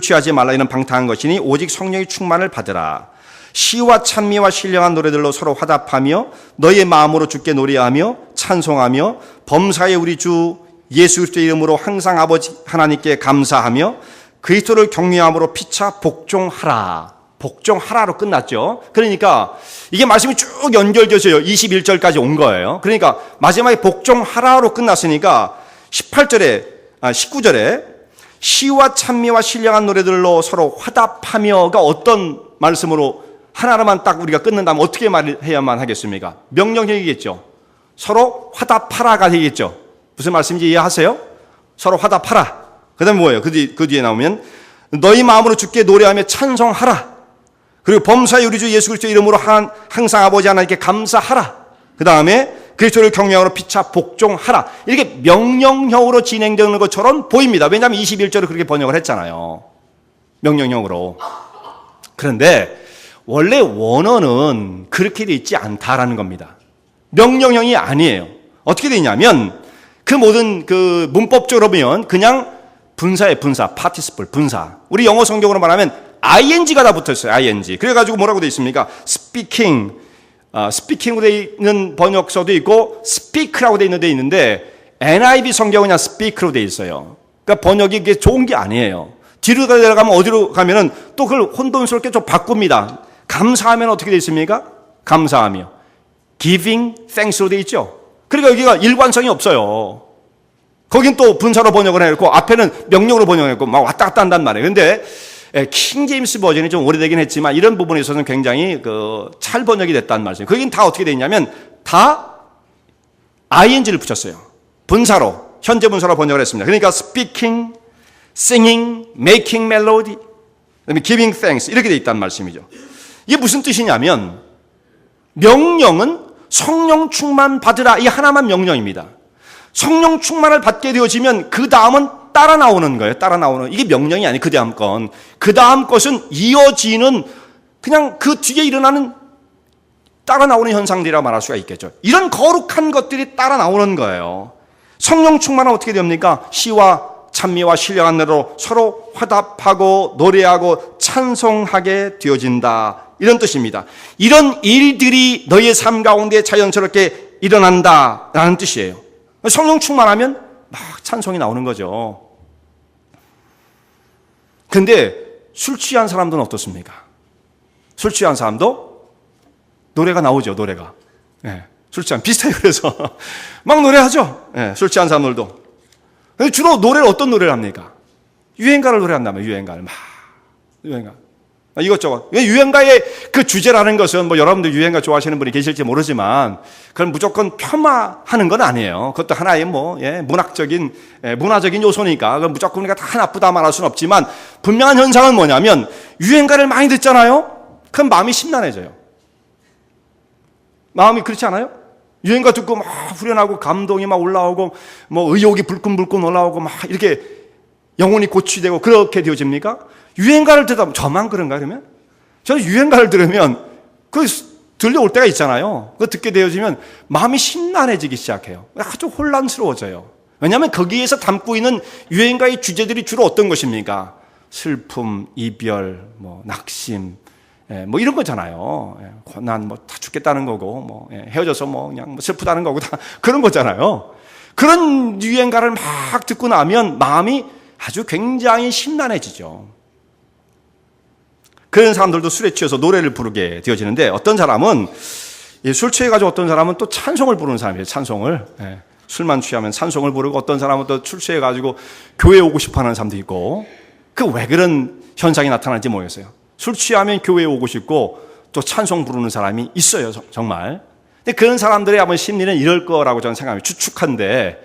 [SPEAKER 2] 취하지 말라 이는 방탕한 것이니 오직 성령의 충만을 받으라. 시와 찬미와 신령한 노래들로 서로 화답하며 너희의 마음으로 주께 노래하며 찬송하며 범사의 우리 주 예수 그리스도의 이름으로 항상 아버지 하나님께 감사하며 그리스도를 경외함으로 피차 복종하라. 복종하라로 끝났죠. 그러니까 이게 말씀이 쭉 연결돼서 21절까지 온 거예요. 그러니까 마지막에 복종하라로 끝났으니까 19절에 시와 찬미와 신령한 노래들로 서로 화답하며가 어떤 말씀으로 하나로만 딱 우리가 끊는다면 어떻게 말해야만 하겠습니까? 명령형이겠죠. 서로 화답하라가 되겠죠. 무슨 말씀인지 이해하세요? 서로 화답하라. 그 다음에 뭐예요? 그 뒤에 나오면 너희 마음으로 주께 노래하며 찬송하라. 그리고 범사의 우리 주 예수 그리스도 이름으로 항상 아버지 하나님께 감사하라. 그 다음에 그리스도를 경외함으로 피차 복종하라. 이렇게 명령형으로 진행되는 것처럼 보입니다. 왜냐하면 21절을 그렇게 번역을 했잖아요. 명령형으로. 그런데 원래 원어는 그렇게 돼 있지 않다라는 겁니다. 명령형이 아니에요. 어떻게 되어 있냐면 그 모든 문법적으로 보면 그냥 분사예요. 분사, participle, 분사. 우리 영어 성경으로 말하면 ing가 다 붙어 있어요. ing. 그래가지고 뭐라고 되어 있습니까? speaking, 스피킹으로 되어 있는 번역서도 있고 스피크라고 되어 있는 데 있는데 NIV 성경은 그냥 스피크로 되어 있어요. 그러니까 번역이 그게 좋은 게 아니에요. 뒤로 내려가면 어디로 가면은 또 그걸 혼돈스럽게 좀 바꿉니다. 감사하면 어떻게 되어 있습니까? 감사하며 giving thanks로 되어 있죠. 그러니까 여기가 일관성이 없어요. 거긴 또 분사로 번역을 해놓고 앞에는 명령으로 번역했고 막 왔다 갔다 한단 말이에요. 근데 킹 제임스 버전이 좀 오래되긴 했지만 이런 부분에 있어서는 굉장히 찰 번역이 됐다는 말이죠. 거긴 다 어떻게 되어 있냐면 다 ing를 붙였어요. 분사로, 현재 분사로 번역을 했습니다. 그러니까 speaking, singing, making melody, 그다음에 giving thanks 이렇게 되어 있다는 말씀이죠. 이게 무슨 뜻이냐면 명령은 성령 충만 받으라 이 하나만 명령입니다. 성령 충만을 받게 되어지면 그 다음은 따라 나오는 거예요. 따라 나오는 이게 명령이 아니에요. 그 다음 건. 그 다음 것은 이어지는 그냥 그 뒤에 일어나는 따라 나오는 현상들이라 말할 수가 있겠죠. 이런 거룩한 것들이 따라 나오는 거예요. 성령 충만은 어떻게 됩니까? 시와 찬미와 신령한 노래로 서로 화답하고 노래하고 찬송하게 되어진다. 이런 뜻입니다. 이런 일들이 너희의 삶 가운데 자연스럽게 일어난다라는 뜻이에요. 성령 충만하면 막 찬송이 나오는 거죠. 근데 술 취한 사람들은 어떻습니까? 술 취한 사람도 노래가 나오죠, 노래가. 네, 술 취한 비슷해요. 그래서 막 노래하죠. 네, 술 취한 사람들도. 근데 주로 노래를 어떤 노래를 합니까? 유행가를 노래한다면 유행가를 막 유행가. 이것저것. 유행가의 그 주제라는 것은 뭐 여러분들 유행가 좋아하시는 분이 계실지 모르지만 그건 무조건 폄하하는 건 아니에요. 그것도 하나의 문화적인 요소니까 그건 무조건 우리가 다 나쁘다 말할 수는 없지만 분명한 현상은 뭐냐면 유행가를 많이 듣잖아요. 그럼 마음이 심란해져요. 마음이 그렇지 않아요? 유행가 듣고 막 후련하고 감동이 막 올라오고 뭐 의욕이 불끈불끈 올라오고 막 이렇게 영혼이 고취되고 그렇게 되어집니까? 유행가를 듣다 저만 그런가 그러면? 저는 유행가를 들으면 그 들려올 때가 있잖아요. 그거 듣게 되어지면 마음이 심란해지기 시작해요. 아주 혼란스러워져요. 왜냐하면 거기에서 담고 있는 유행가의 주제들이 주로 어떤 것입니까? 슬픔, 이별, 뭐 낙심, 뭐 이런 거잖아요. 고난, 뭐 다 죽겠다는 거고, 헤어져서 뭐 그냥 뭐 슬프다는 거고 다 그런 거잖아요. 그런 유행가를 막 듣고 나면 마음이 아주 굉장히 심란해지죠. 그런 사람들도 술에 취해서 노래를 부르게 되어지는데 어떤 사람은 술 취해가지고 어떤 사람은 또 찬송을 부르는 사람이에요. 찬송을. 술만 취하면 찬송을 부르고 어떤 사람은 또 술 취해가지고 교회에 오고 싶어하는 사람도 있고 그 왜 그런 현상이 나타나는지 모르겠어요. 술 취하면 교회에 오고 싶고 또 찬송 부르는 사람이 있어요. 정말. 근데 그런 사람들의 아마 심리는 이럴 거라고 저는 생각합니다. 추측한데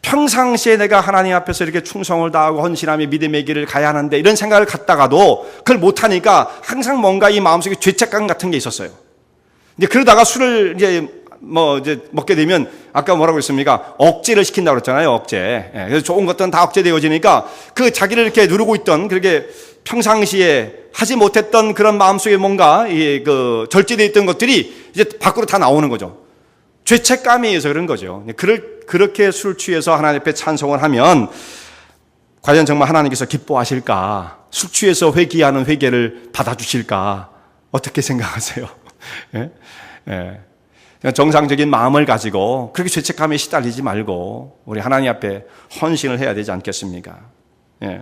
[SPEAKER 2] 평상시에 내가 하나님 앞에서 이렇게 충성을 다하고 헌신하며 믿음의 길을 가야 하는데 이런 생각을 갖다가도 그걸 못하니까 항상 뭔가 이 마음속에 죄책감 같은 게 있었어요. 이제 그러다가 술을 이제 먹게 되면 아까 뭐라고 했습니까? 억제를 시킨다고 그랬잖아요. 억제. 그래서 좋은 것들은 다 억제되어지니까 그 자기를 이렇게 누르고 있던 그렇게 평상시에 하지 못했던 그런 마음속에 뭔가 절제되어 있던 것들이 이제 밖으로 다 나오는 거죠. 죄책감에 의해서 그런 거죠. 그렇게 술 취해서 하나님 앞에 찬송을 하면 과연 정말 하나님께서 기뻐하실까? 술 취해서 회개하는 회개를 받아주실까? 어떻게 생각하세요? 예? 예. 정상적인 마음을 가지고 그렇게 죄책감에 시달리지 말고 우리 하나님 앞에 헌신을 해야 되지 않겠습니까? 예.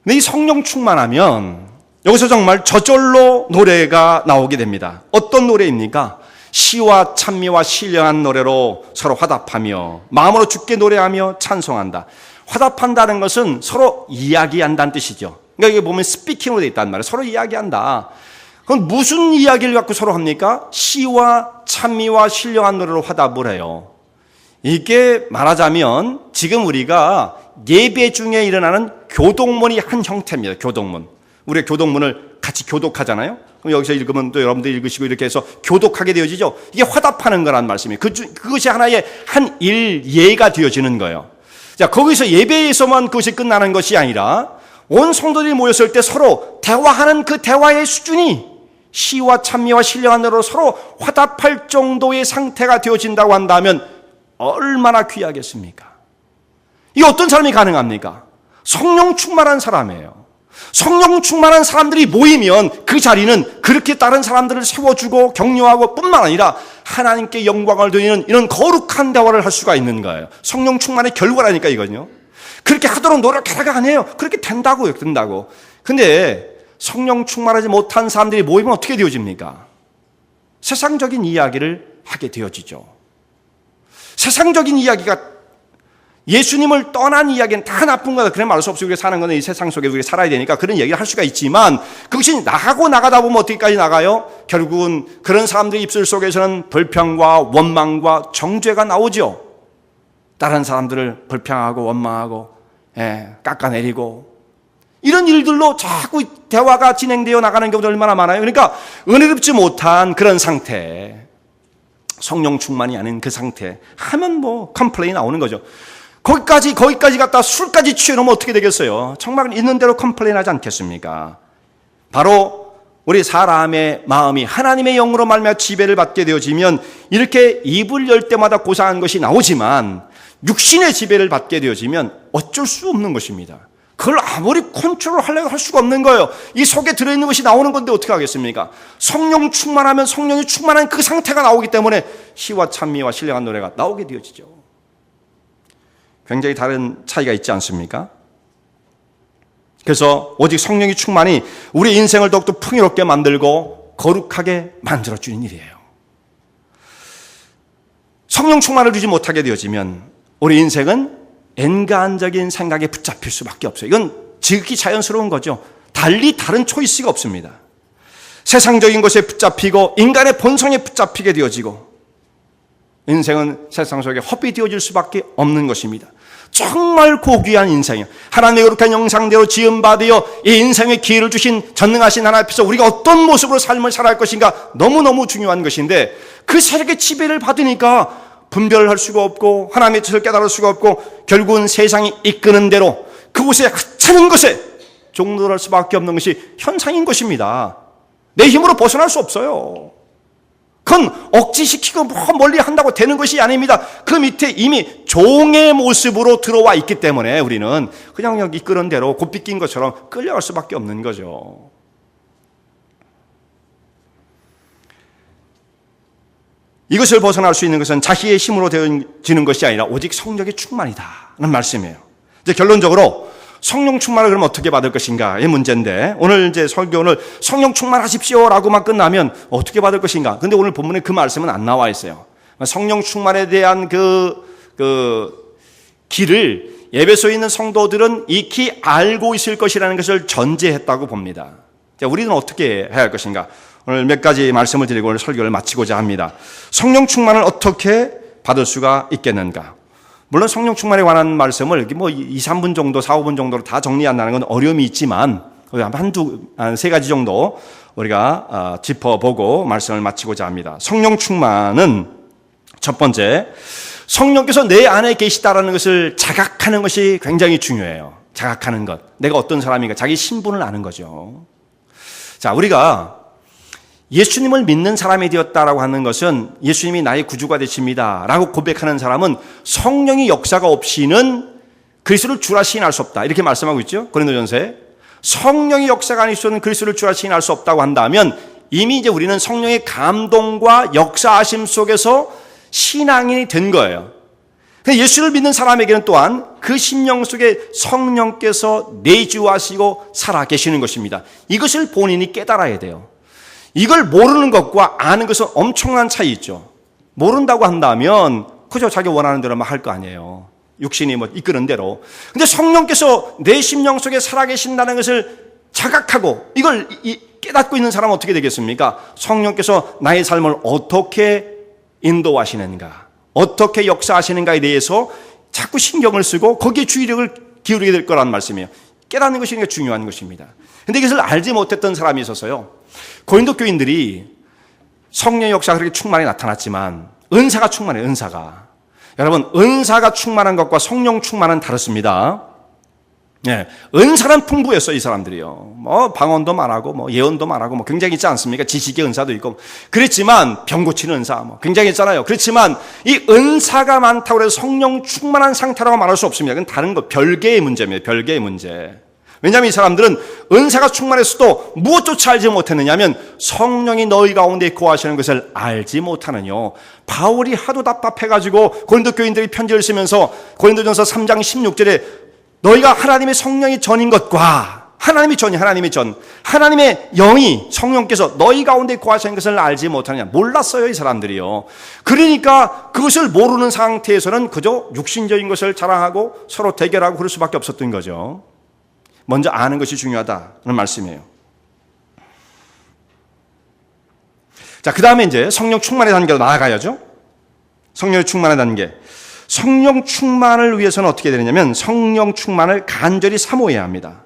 [SPEAKER 2] 근데 이 성령 충만하면 여기서 정말 저절로 노래가 나오게 됩니다. 어떤 노래입니까? 시와 찬미와 신령한 노래로 서로 화답하며 마음으로 주께 노래하며 찬송한다. 화답한다는 것은 서로 이야기한다는 뜻이죠. 그러니까 여기 보면 스피킹으로 되어 있단 말이에요. 서로 이야기한다. 그럼 무슨 이야기를 갖고 서로 합니까? 시와 찬미와 신령한 노래로 화답을 해요. 이게 말하자면 지금 우리가 예배 중에 일어나는 교동문이 한 형태입니다. 교동문. 우리가 교동문을 같이 교독하잖아요. 그럼 여기서 읽으면 또 여러분들 읽으시고 이렇게 해서 교독하게 되어지죠. 이게 화답하는 거란 말씀이에요. 그것이 하나의 한 예가 되어지는 거예요. 자, 거기서 예배에서만 그것이 끝나는 것이 아니라 온 성도들이 모였을 때 서로 대화하는 그 대화의 수준이 시와 찬미와 신령한 노래로 서로 화답할 정도의 상태가 되어진다고 한다면 얼마나 귀하겠습니까? 이게 어떤 사람이 가능합니까? 성령 충만한 사람이에요. 성령 충만한 사람들이 모이면 그 자리는 그렇게 다른 사람들을 세워주고 격려하고 뿐만 아니라 하나님께 영광을 돌리는 이런 거룩한 대화를 할 수가 있는 거예요. 성령 충만의 결과라니까 이거는요. 그렇게 하도록 노력하다가 안 해요. 그렇게 된다고요. 된다고. 근데 성령 충만하지 못한 사람들이 모이면 어떻게 되어집니까? 세상적인 이야기를 하게 되어지죠. 세상적인 이야기가 예수님을 떠난 이야기는 다 나쁜 거다. 그래 말할 수 없이 우리가 사는 거는 이 세상 속에 우리가 살아야 되니까 그런 얘기를 할 수가 있지만 그것이 나가다 보면 어디까지 나가요? 결국은 그런 사람들의 입술 속에서는 불평과 원망과 정죄가 나오죠. 다른 사람들을 불평하고 원망하고 깎아내리고 이런 일들로 자꾸 대화가 진행되어 나가는 경우도 얼마나 많아요. 그러니까 은혜롭지 못한 그런 상태, 성령 충만이 아닌 그 상태 하면 뭐 컴플레인 나오는 거죠. 거기까지 갔다 술까지 취해놓으면 어떻게 되겠어요? 정말 있는 대로 컴플레인 하지 않겠습니까? 바로 우리 사람의 마음이 하나님의 영으로 말미암아 지배를 받게 되어지면 이렇게 입을 열 때마다 고상한 것이 나오지만 육신의 지배를 받게 되어지면 어쩔 수 없는 것입니다. 그걸 아무리 컨트롤 하려고 할 수가 없는 거예요. 이 속에 들어있는 것이 나오는 건데 어떻게 하겠습니까? 성령 충만하면 성령이 충만한 그 상태가 나오기 때문에 시와 찬미와 신령한 노래가 나오게 되어지죠. 굉장히 다른 차이가 있지 않습니까? 그래서 오직 성령이 충만히 우리 인생을 더욱더 풍요롭게 만들고 거룩하게 만들어주는 일이에요. 성령 충만을 주지 못하게 되어지면 우리 인생은 인간적인 생각에 붙잡힐 수밖에 없어요. 이건 지극히 자연스러운 거죠. 달리 다른 초이스가 없습니다. 세상적인 것에 붙잡히고 인간의 본성에 붙잡히게 되어지고 인생은 세상 속에 헛비되어질 수밖에 없는 것입니다. 정말 고귀한 인생이에요. 하나님의 거룩한 형상대로 지음받으여 이 인생의 기회를 주신 전능하신 하나님 앞에서 우리가 어떤 모습으로 삶을 살아갈 것인가 너무너무 중요한 것인데 그 세력의 지배를 받으니까 분별을 할 수가 없고 하나님의 뜻을 깨달을 수가 없고 결국은 세상이 이끄는 대로 그곳에 하찮은 것에 종노할 수밖에 없는 것이 현상인 것입니다. 내 힘으로 벗어날 수 없어요. 그건 억지시키고 멀리 한다고 되는 것이 아닙니다. 그 밑에 이미 종의 모습으로 들어와 있기 때문에 우리는 그냥 여기 이끄는 대로 곧 빗긴 것처럼 끌려갈 수밖에 없는 거죠. 이것을 벗어날 수 있는 것은 자기의 힘으로 되어지는 것이 아니라 오직 성령의 충만이다는 말씀이에요. 이제 결론적으로 성령 충만을 그럼 어떻게 받을 것인가의 문제인데 오늘 이제 설교는 성령 충만하십시오라고만 끝나면 어떻게 받을 것인가. 근데 오늘 본문에 그 말씀은 안 나와 있어요. 성령 충만에 대한 그 길을 에베소에 있는 성도들은 익히 알고 있을 것이라는 것을 전제했다고 봅니다. 자, 우리는 어떻게 해야 할 것인가. 오늘 몇 가지 말씀을 드리고 오늘 설교를 마치고자 합니다. 성령 충만을 어떻게 받을 수가 있겠는가. 물론 성령 충만에 관한 말씀을 이렇게 뭐 2, 3분 정도, 4, 5분 정도로 다 정리한다는 건 어려움이 있지만 한 세 가지 정도 우리가 짚어보고 말씀을 마치고자 합니다. 성령 충만은 첫 번째, 성령께서 내 안에 계시다라는 것을 자각하는 것이 굉장히 중요해요. 자각하는 것. 내가 어떤 사람인가, 자기 신분을 아는 거죠. 자, 우리가 예수님을 믿는 사람이 되었다라고 하는 것은 예수님이 나의 구주가 되십니다 라고 고백하는 사람은 성령의 역사가 없이는 그리스도를 주라 시인할 수 없다 이렇게 말씀하고 있죠. 고린도전서에 성령의 역사가 아니고는 그리스도를 주라 시인할 수 없다고 한다면 이미 이제 우리는 성령의 감동과 역사하심 속에서 신앙인이 된 거예요. 예수를 믿는 사람에게는 또한 그 심령 속에 성령께서 내주하시고 살아계시는 것입니다. 이것을 본인이 깨달아야 돼요. 이걸 모르는 것과 아는 것은 엄청난 차이 있죠. 모른다고 한다면 그저 자기 원하는 대로만 할 거 아니에요. 육신이 뭐 이끄는 대로. 근데 성령께서 내 심령 속에 살아계신다는 것을 자각하고 이걸 깨닫고 있는 사람은 어떻게 되겠습니까? 성령께서 나의 삶을 어떻게 인도하시는가, 어떻게 역사하시는가에 대해서 자꾸 신경을 쓰고 거기에 주의력을 기울이게 될 거라는 말씀이에요. 깨닫는 것이 중요한 것입니다. 근데 이것을 알지 못했던 사람이 있어서요. 고린도 교인들이 성령의 역사가 그렇게 충만히 나타났지만 은사가 충만해요. 은사가. 여러분, 은사가 충만한 것과 성령 충만은 다릅니다. 네, 은사는 풍부했어요. 이 사람들이요. 뭐 방언도 말하고 뭐 예언도 말하고 뭐 굉장히 있지 않습니까? 지식의 은사도 있고. 그랬지만 병 고치는 은사 뭐 굉장히 있잖아요. 그렇지만 이 은사가 많다고 해서 성령 충만한 상태라고 말할 수 없습니다. 그건 다른 거, 별개의 문제입니다. 별개의 문제. 왜냐하면 이 사람들은 은사가 충만했어도 무엇조차 알지 못했느냐면 성령이 너희 가운데 거하시는 것을 알지 못하느뇨. 바울이 하도 답답해가지고 고린도 교인들이 편지를 쓰면서 고린도전서 3장 16절에 너희가 하나님의 성령이 전인 것과 하나님의 하나님의 영이 성령께서 너희 가운데 거하시는 것을 알지 못하느냐. 몰랐어요, 이 사람들이요. 그러니까 그것을 모르는 상태에서는 그저 육신적인 것을 자랑하고 서로 대결하고 그럴 수밖에 없었던 거죠. 먼저 아는 것이 중요하다는 말씀이에요. 자, 그 다음에 이제 성령 충만의 단계로 나아가야죠. 성령 충만의 단계. 성령 충만을 위해서는 어떻게 되느냐면 성령 충만을 간절히 사모해야 합니다.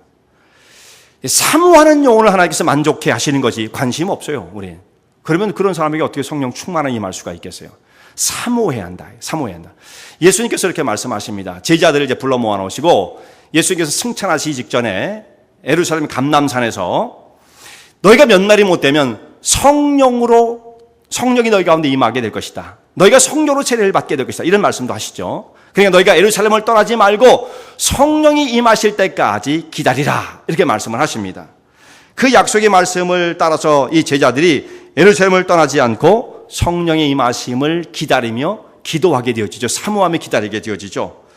[SPEAKER 2] 사모하는 영혼을 하나님께서 만족해 하시는 것이 관심 없어요, 우리. 그러면 그런 사람에게 어떻게 성령 충만을 임할 수가 있겠어요? 사모해야 한다. 사모해야 한다. 예수님께서 이렇게 말씀하십니다. 제자들을 이제 불러 모아 놓으시고 예수님께서 승천하시기 직전에 예루살렘 감람산에서 너희가 몇 날이 못 되면 성령이 너희 가운데 임하게 될 것이다. 너희가 성령으로 세례를 받게 될 것이다. 이런 말씀도 하시죠. 그러니까 너희가 예루살렘을 떠나지 말고 성령이 임하실 때까지 기다리라. 이렇게 말씀을 하십니다. 그 약속의 말씀을 따라서 이 제자들이 예루살렘을 떠나지 않고 성령의 임하심을 기다리며 기도하게 되어지죠. 사모하며 기다리게 되어지죠.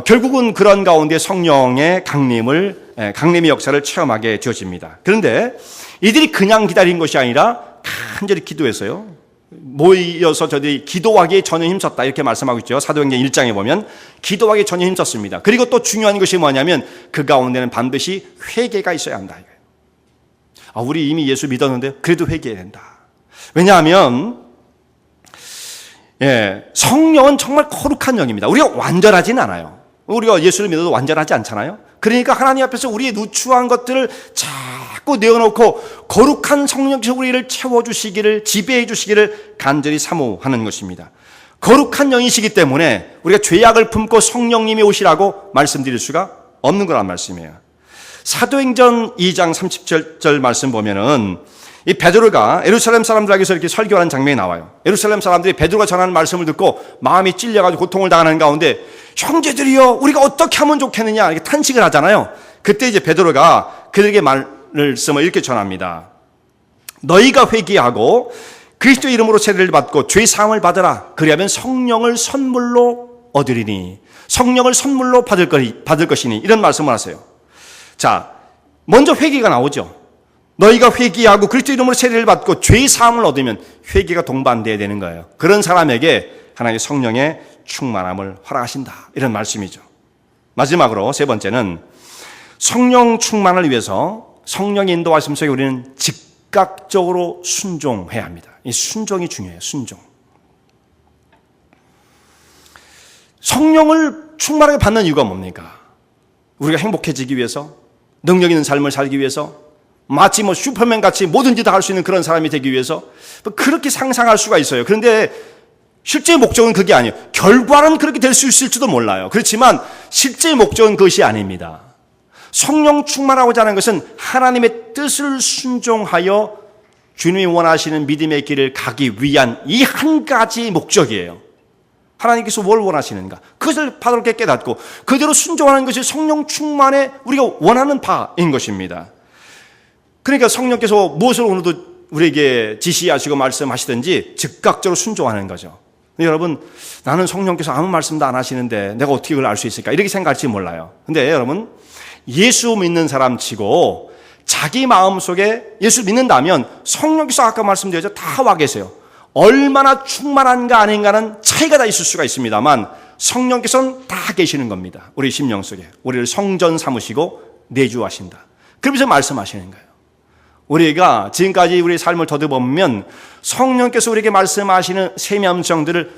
[SPEAKER 2] 결국은 그런 가운데 성령의 강림의 역사를 체험하게 되어집니다. 그런데 이들이 그냥 기다린 것이 아니라 간절히 기도했어요. 모여서 저들이 기도하기에 전혀 힘썼다 이렇게 말씀하고 있죠. 사도행전 1장에 보면 기도하기에 전혀 힘썼습니다. 그리고 또 중요한 것이 뭐냐면 그 가운데는 반드시 회개가 있어야 한다. 우리 이미 예수 믿었는데 그래도 회개해야 된다. 왜냐하면 성령은 정말 거룩한 영입니다. 우리가 완전하진 않아요. 우리가 예수를 믿어도 완전하지 않잖아요. 그러니까 하나님 앞에서 우리의 누추한 것들을 자꾸 내어놓고 거룩한 성령께서 우리를 채워주시기를, 지배해 주시기를 간절히 사모하는 것입니다. 거룩한 영이시기 때문에 우리가 죄악을 품고 성령님이 오시라고 말씀드릴 수가 없는 거란 말씀이에요. 사도행전 2장 37절 말씀 보면은 이 베드로가 예루살렘 사람들에게서 이렇게 설교하는 장면이 나와요. 예루살렘 사람들이 베드로가 전하는 말씀을 듣고 마음이 찔려가지고 고통을 당하는 가운데 형제들이여 우리가 어떻게 하면 좋겠느냐 이렇게 탄식을 하잖아요. 그때 이제 베드로가 그들에게 말씀을 이렇게 전합니다. 너희가 회개하고 그리스도 이름으로 세례를 받고 죄 사함을 받으라. 그리하면 성령을 선물로 얻으리니 성령을 선물로 받을 것이니 이런 말씀을 하세요. 자, 먼저 회개가 나오죠. 너희가 회개하고 그리스도 이름으로 세례를 받고 죄 사함을 얻으면 회개가 동반돼야 되는 거예요. 그런 사람에게 하나님의 성령의 충만함을 허락하신다. 이런 말씀이죠. 마지막으로 세 번째는 성령 충만을 위해서 성령의 인도하심 속에 우리는 즉각적으로 순종해야 합니다. 이 순종이 중요해요. 순종. 성령을 충만하게 받는 이유가 뭡니까? 우리가 행복해지기 위해서, 능력 있는 삶을 살기 위해서, 마치 슈퍼맨 같이 뭐든지 다 할 수 있는 그런 사람이 되기 위해서 그렇게 상상할 수가 있어요. 그런데 실제 목적은 그게 아니에요. 결과는 그렇게 될 수 있을지도 몰라요. 그렇지만 실제 목적은 그것이 아닙니다. 성령 충만하고자 하는 것은 하나님의 뜻을 순종하여 주님이 원하시는 믿음의 길을 가기 위한 이 한 가지 목적이에요. 하나님께서 뭘 원하시는가? 그것을 바로게 깨닫고 그대로 순종하는 것이 성령 충만에 우리가 원하는 바인 것입니다. 그러니까 성령께서 무엇을 오늘도 우리에게 지시하시고 말씀하시든지 즉각적으로 순종하는 거죠. 여러분, 나는 성령께서 아무 말씀도 안 하시는데 내가 어떻게 그걸 알 수 있을까? 이렇게 생각할지 몰라요. 근데 여러분, 예수 믿는 사람 치고 자기 마음속에 예수 믿는다면 성령께서 아까 말씀드렸죠. 다 와 계세요. 얼마나 충만한가 아닌가는 차이가 다 있을 수가 있습니다만 성령께서는 다 계시는 겁니다. 우리 심령 속에. 우리를 성전 삼으시고 내주하신다. 그러면서 말씀하시는 거예요. 우리가 지금까지 우리의 삶을 더듬어보면 성령께서 우리에게 말씀하시는 세미 음성들을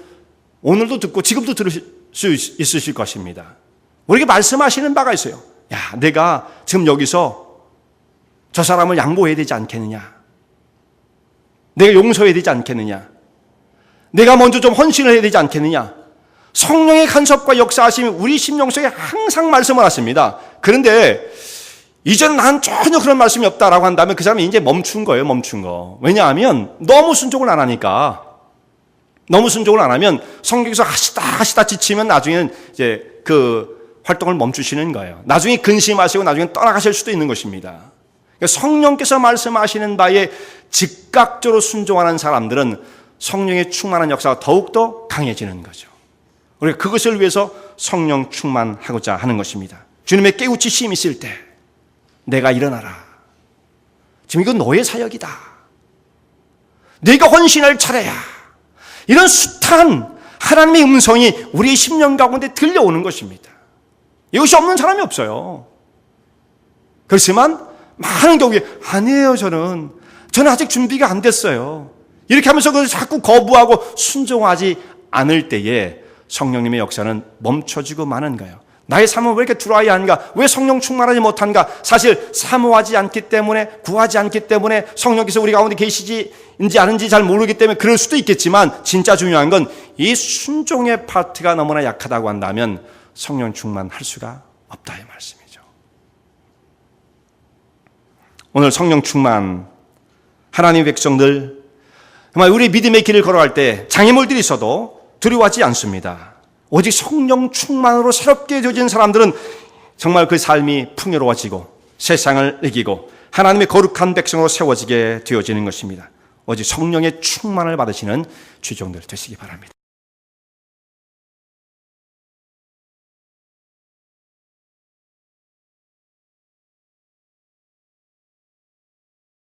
[SPEAKER 2] 오늘도 듣고 지금도 들을 수 있으실 것입니다. 우리에게 말씀하시는 바가 있어요. 야, 내가 지금 여기서 저 사람을 양보해야 되지 않겠느냐? 내가 용서해야 되지 않겠느냐? 내가 먼저 좀 헌신을 해야 되지 않겠느냐? 성령의 간섭과 역사하심이 우리 심령 속에 항상 말씀을 하십니다. 그런데 이제는 난 전혀 그런 말씀이 없다라고 한다면 그 사람이 이제 멈춘 거예요, 멈춘 거. 왜냐하면 너무 순종을 안 하니까. 너무 순종을 안 하면 성경에서 하시다 지치면 나중에는 이제 활동을 멈추시는 거예요. 나중에 근심하시고 나중에 떠나가실 수도 있는 것입니다. 그러니까 성령께서 말씀하시는 바에 즉각적으로 순종하는 사람들은 성령의 충만한 역사가 더욱더 강해지는 거죠. 우리가 그것을 위해서 성령 충만하고자 하는 것입니다. 주님의 깨우치심이 있을 때 내가 일어나라. 지금 이건 너의 사역이다. 네가 헌신할 차례야. 이런 숱한 하나님의 음성이 우리의 심령 가운데 들려오는 것입니다. 이것이 없는 사람이 없어요. 그렇지만 많은 경우에 아니에요. 저는 아직 준비가 안 됐어요. 이렇게 하면서 그걸 자꾸 거부하고 순종하지 않을 때에 성령님의 역사는 멈춰지고 마는 거예요. 나의 삶은 왜 이렇게 드라이한가? 왜 성령 충만하지 못한가? 사실 사모하지 않기 때문에, 구하지 않기 때문에, 성령께서 우리 가운데 계시지인지 아닌지 잘 모르기 때문에 그럴 수도 있겠지만, 진짜 중요한 건 이 순종의 파트가 너무나 약하다고 한다면 성령 충만할 수가 없다 이 말씀이죠. 오늘 성령 충만, 하나님의 백성들 정말 우리 믿음의 길을 걸어갈 때 장애물들이 있어도 두려워하지 않습니다. 오직 성령 충만으로 새롭게 되어진 사람들은 정말 그 삶이 풍요로워지고 세상을 이기고 하나님의 거룩한 백성으로 세워지게 되어지는 것입니다. 오직 성령의 충만을 받으시는 주종들 되시기 바랍니다.